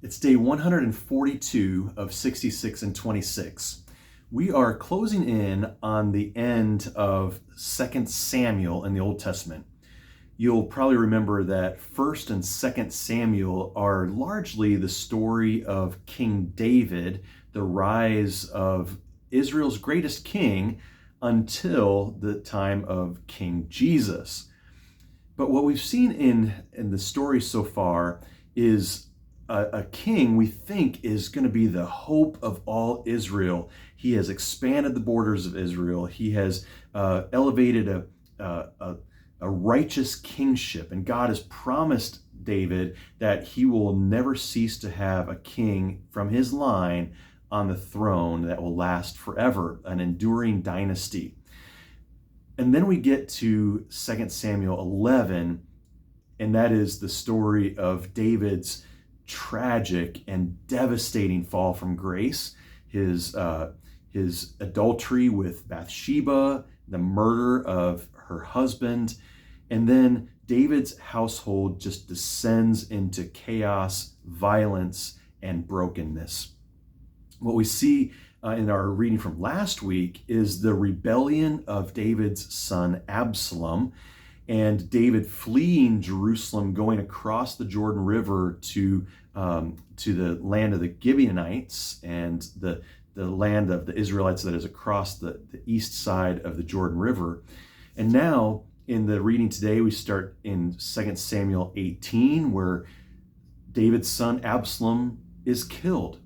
It's day 142 of 66 and 26. We are closing in on the end of 2 Samuel in the Old Testament. You'll probably remember that 1 and 2 Samuel are largely the story of King David, the rise of Israel's greatest king until the time of King Jesus. But what we've seen in the story so far is a king we think is going to be the hope of all Israel. He has expanded the borders of Israel. He has elevated a righteous kingship, and God has promised David that he will never cease to have a king from his line on the throne that will last forever, an enduring dynasty. And then we get to 2 Samuel 11, and that is the story of David's tragic and devastating fall from grace, his adultery with Bathsheba, the murder of her husband, and then David's household just descends into chaos, violence, and brokenness. What we see in our reading from last week is the rebellion of David's son Absalom, and David fleeing Jerusalem, going across the Jordan River to the land of the Gibeonites and the land of the Israelites that is across the east side of the Jordan River. And now in the reading today, we start in 2 Samuel 18, where David's son Absalom is killed.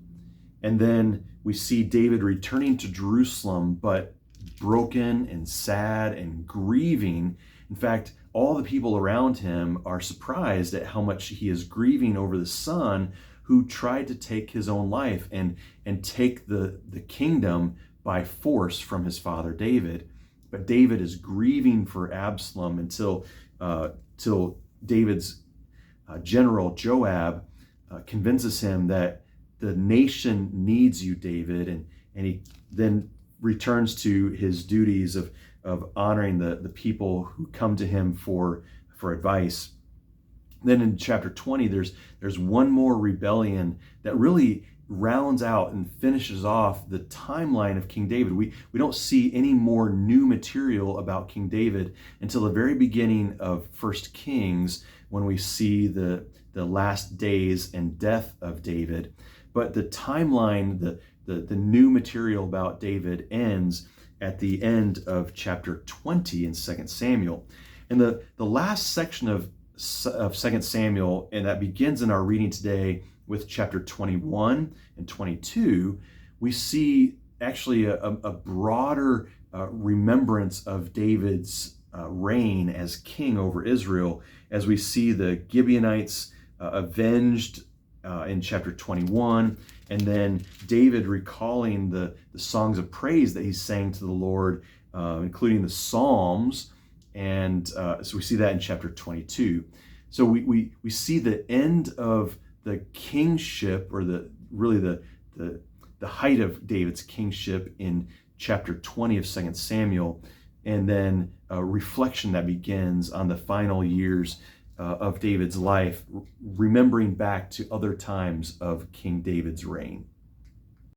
And then we see David returning to Jerusalem, but broken and sad and grieving. In fact, all the people around him are surprised at how much he is grieving over the son who tried to take his own life and take the kingdom by force from his father David. But David is grieving for Absalom until David's general Joab convinces him that the nation needs you, David, and he then returns to his duties of honoring the people who come to him for advice. Then in chapter 20, there's one more rebellion that really rounds out and finishes off the timeline of King David. We don't see any more new material about King David until the very beginning of 1 Kings, when we see the last days and death of David. But the timeline, the new material about David ends at the end of chapter 20 in 2 Samuel. And the last section of 2 Samuel, and that begins in our reading today with chapter 21 and 22, we see actually a broader remembrance of David's reign as king over Israel, as we see the Gibeonites avenged in chapter 21, and then David recalling the songs of praise that he sang to the Lord, including the Psalms, and so we see that in chapter 22. So we see the end of the kingship, or the height of David's kingship in chapter 20 of 2 Samuel, and then a reflection that begins on the final years of David's life, remembering back to other times of King David's reign.